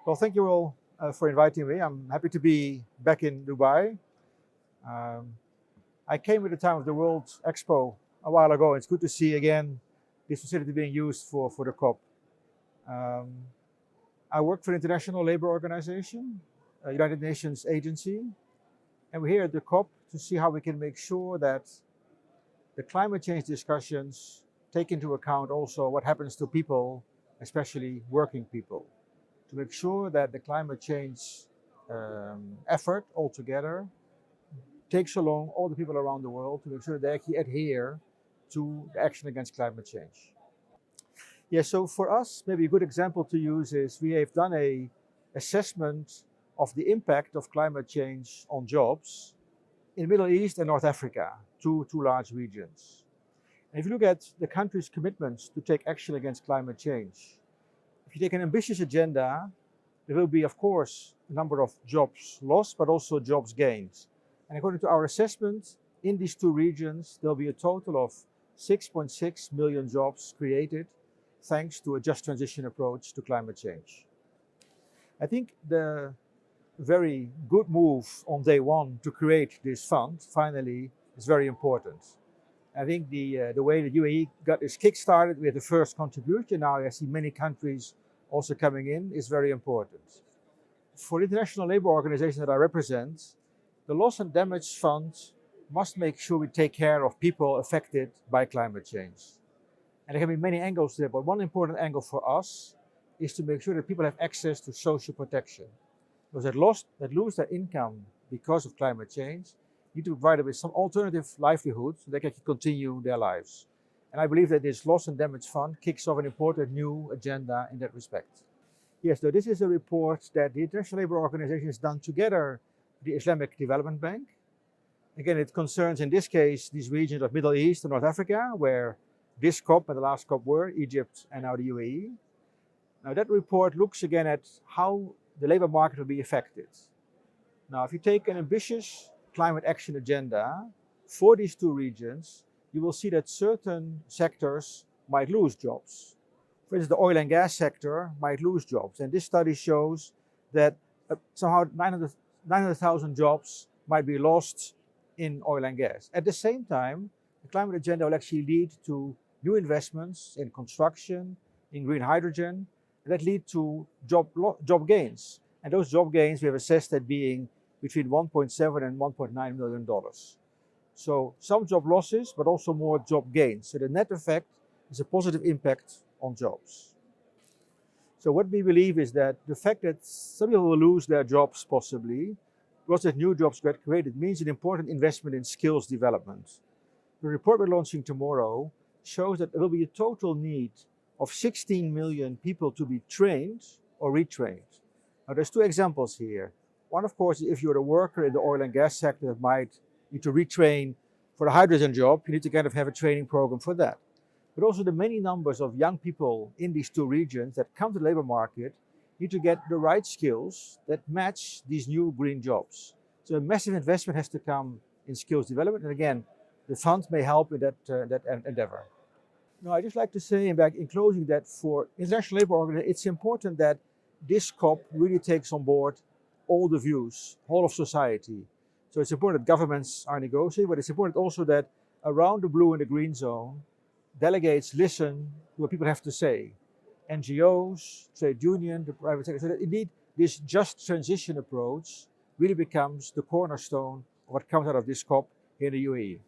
Well, thank you all for inviting me. I'm happy to be back in Dubai. I came at the time of the World Expo a while ago. It's good to see again this facility being used for the COP. I work for the International Labour Organization, a United Nations agency, and we're here at the COP to see how we can make sure that the climate change discussions take into account also what happens to people, especially working people, to make sure that the climate change effort altogether takes along all the people around the world to make sure that they actually adhere to the action against climate change. Yeah, so for us, maybe a good example to use is we have done an assessment of the impact of climate change on jobs in the Middle East and North Africa, two large regions. And if you look at the countries' commitments to take action against climate change, if you take an ambitious agenda, there will be, of course, a number of jobs lost, but also jobs gained. And according to our assessment, in these two regions, there'll be a total of 6.6 million jobs created thanks to a just transition approach to climate change. I think the very good move on day one to create this fund finally is very important. I think the way that UAE got this kick-started with the first contribution, now I see many countries also coming in, is very important. For the International Labour Organization that I represent, the Loss and Damage Fund must make sure we take care of people affected by climate change. And there can be many angles there, but one important angle for us is to make sure that people have access to social protection. Those that lose their income because of climate change need to provide them with some alternative livelihood so they can continue their lives. And I believe that this Loss and Damage Fund kicks off an important new agenda in that respect. Yes, so this is a report that the International Labour Organization has done together with the Islamic Development Bank. Again, it concerns, in this case, these regions of Middle East and North Africa, where this COP and the last COP were, Egypt and now the UAE. Now that report looks again at how the labour market will be affected. Now, if you take an ambitious climate action agenda for these two regions, you will see that certain sectors might lose jobs. For instance, the oil and gas sector might lose jobs. And this study shows that somehow 900,000 jobs might be lost in oil and gas. At the same time, the climate agenda will actually lead to new investments in construction, in green hydrogen, that lead to job gains. And those job gains we have assessed at being between $1.7 and $1.9 million. So some job losses, but also more job gains. So the net effect is a positive impact on jobs. So what we believe is that the fact that some people will lose their jobs possibly, because that new jobs get created, means an important investment in skills development. The report we're launching tomorrow shows that there will be a total need of 16 million people to be trained or retrained. Now there's two examples here. One, of course, is if you're a worker in the oil and gas sector that might need to retrain for a hydrogen job, you need to kind of have a training program for that. But also the many numbers of young people in these two regions that come to the labor market need to get the right skills that match these new green jobs. So a massive investment has to come in skills development. And again, the fund may help in that endeavor. Now, I'd just like to say in closing that for International Labour Organization, it's important that this COP really takes on board all the views, whole of society. So it's important that governments are negotiating, but it's important also that around the blue and the green zone, delegates listen to what people have to say. NGOs, trade union, the private sector, so that indeed this just transition approach really becomes the cornerstone of what comes out of this COP here in the UAE.